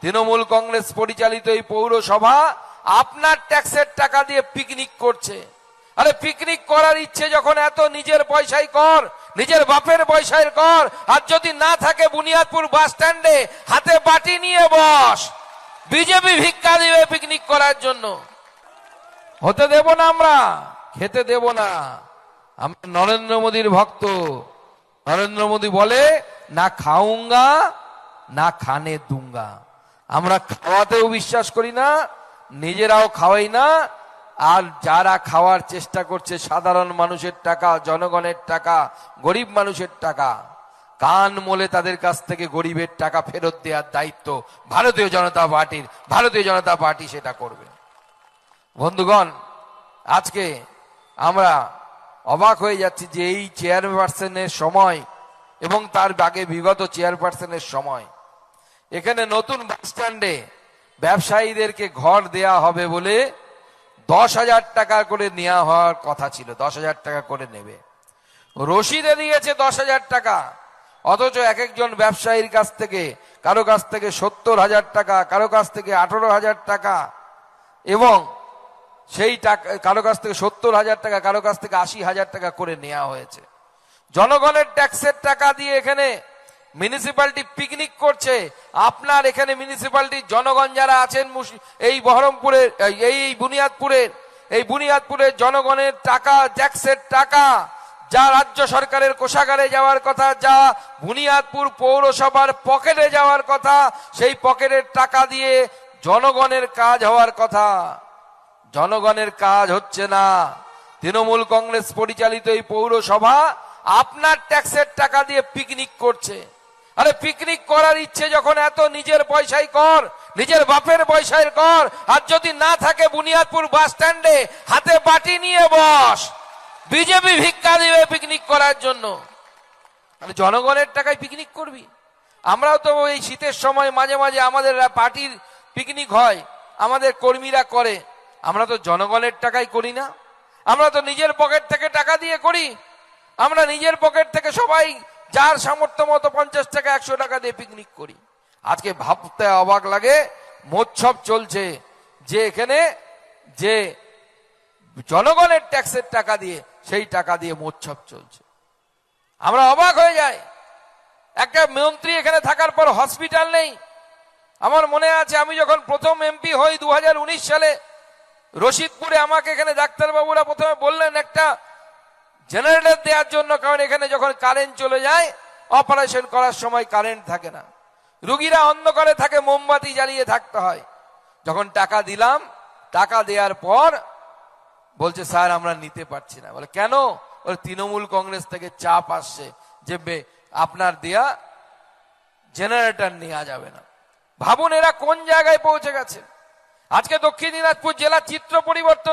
তৃণমূল কংগ্রেস পরিচালিত এই পৌরসভা আপনার ট্যাক্সের টাকা দিয়ে পিকনিক করছে। আরে পিকনিক করার ইচ্ছে যখন এত নিজের পয়সায় কর, নিজের বাপের পয়সায় কর। আর যদি না থাকে বুনিয়াদপুর বাস স্ট্যান্ডে হাতে বাটি নিয়ে বস, বিজেপি ভিক্ষা দিবে পিকনিক করার জন্য। হতে দেব না, আমরা খেতে দেব না। আমরা নরেন্দ্র মোদীর ভক্ত। নরেন্দ্র মোদী বলে না খাউঙ্গা না খানে দুঙ্গা। আমরা খাওয়াতেও বিশ্বাস করি না, নিজেরাও খাওয়াই না। আর যারা খাওয়ার চেষ্টা করছে সাধারণ মানুষের টাকা, জনগণের টাকা, গরিব মানুষের টাকা, কান মোলে তাদের কাছ থেকে গরিবের টাকা ফেরত দেওয়ার দায়িত্ব ভারতীয় জনতা পার্টির। ভারতীয় জনতা পার্টি সেটা করবে। বন্ধুগণ, আজকে আমরা অবাক হয়ে যাচ্ছি যে এই চেয়ারপারসনের সময় এবং তার আগে বিগত চেয়ারপারসনের সময় এখানে নতুন বাস স্ট্যান্ডে ব্যবসায়ীদেরকে ঘর দেয়া হবে বলে 10,000 টাকা করে নেওয়া হওয়ার কথা ছিল। 10,000 টাকা করে নেবে, রসিদে দিয়েছে 10,000 টাকা। অথচ এক একজন ব্যবসায়ীর কাছ থেকে, কারো কাছ থেকে 70,000 টাকা, কারো কাছ থেকে 18,000 টাকা, এবং সেই টাকা কারো কাছ থেকে 70,000 টাকা, কারো কাছ থেকে 80,000 টাকা করে নেওয়া হয়েছে। জনগণের ট্যাক্সের টাকা দিয়ে এখানে মিউনিসিপ্যালিটি পিকনিক করছে। আপনার এখানে মিউনিসিপ্যালিটির জনগণ যারা আছেন এই বহরমপুরের, এই বুনিয়াদপুরের জনগণের টাকা, ট্যাক্সের টাকা যা রাজ্য সরকারের কোষাগারে যাওয়ার কথা, যা বুনিয়াদপুর পৌরসভার পকেটে যাওয়ার কথা, সেই পকেটের টাকা দিয়ে জনগণের কাজ হওয়ার কথা। জনগণের কাজ হচ্ছে না। তৃণমূল কংগ্রেস পরিচালিত এই পৌরসভা আপনার ট্যাক্সের টাকা দিয়ে পিকনিক করছে। আরে পিকনিক করার ইচ্ছে যখন এত নিজের পয়সায় কর, নিজের বাপের পয়সায় কর। আর যদি না থাকে বুনিয়াদপুর বাস স্ট্যান্ডে হাতে বাটি নিয়ে বস, বিজেপি ভিক্ষা দিবে পিকনিক করার জন্য। মানে জনগণের টাকায় পিকনিক করবি? আমরাও তো এই শীতের সময় মাঝে মাঝে আমাদের পার্টির পিকনিক হয়, আমাদের কর্মীরা করে। আমরা তো জনগণের টাকায় করি না, আমরা তো নিজের পকেট থেকে টাকা দিয়ে করি। আমরা নিজের পকেট থেকে সবাই যার সামর্থ্য মতো 50 টাকা 100 টাকা দিয়ে পিকনিক করি। আজকে ভাবতে অবাক লাগে, মহোৎসব চলছে যে এখানে যে জনগণের ট্যাক্সের টাকা দিয়ে, সেই টাকা দিয়ে মহোৎসব চলছে। আমরা অবাক হয়ে যাই। একটা মন্ত্রী এখানে থাকার পর হসপিটাল নেই। আমার মনে আছে আমি যখন প্রথম এমপি হই 2019 সালে, রশিদপুরে আমাকে এখানে ডাক্তারবাবুরা প্রথমে বললেন একটা জেনারেটর দেওয়ার জন্য, কারণ এখানে যখন কারেন্ট চলে যায় অপারেশন করার সময় কারেন্ট থাকে না, রুগীরা অন্ধকারে থাকে, মোমবাতি জ্বালিয়ে থাকতে হয়। যখন টাকা দিলাম, টাকা দেওয়ার পর বলছে স্যার আমরা নিতে পারছি না। বলে কেন? ওর তৃণমূল কংগ্রেস থেকে চাপ আসছে যে আপনার দেয়া জেনারেটর নেওয়া যাবে না। ভাবুন এরা কোন জায়গায় পৌঁছে গেছে। আজকে দক্ষিণ দিনাজপুর জেলা চিত্র পরিবর্তন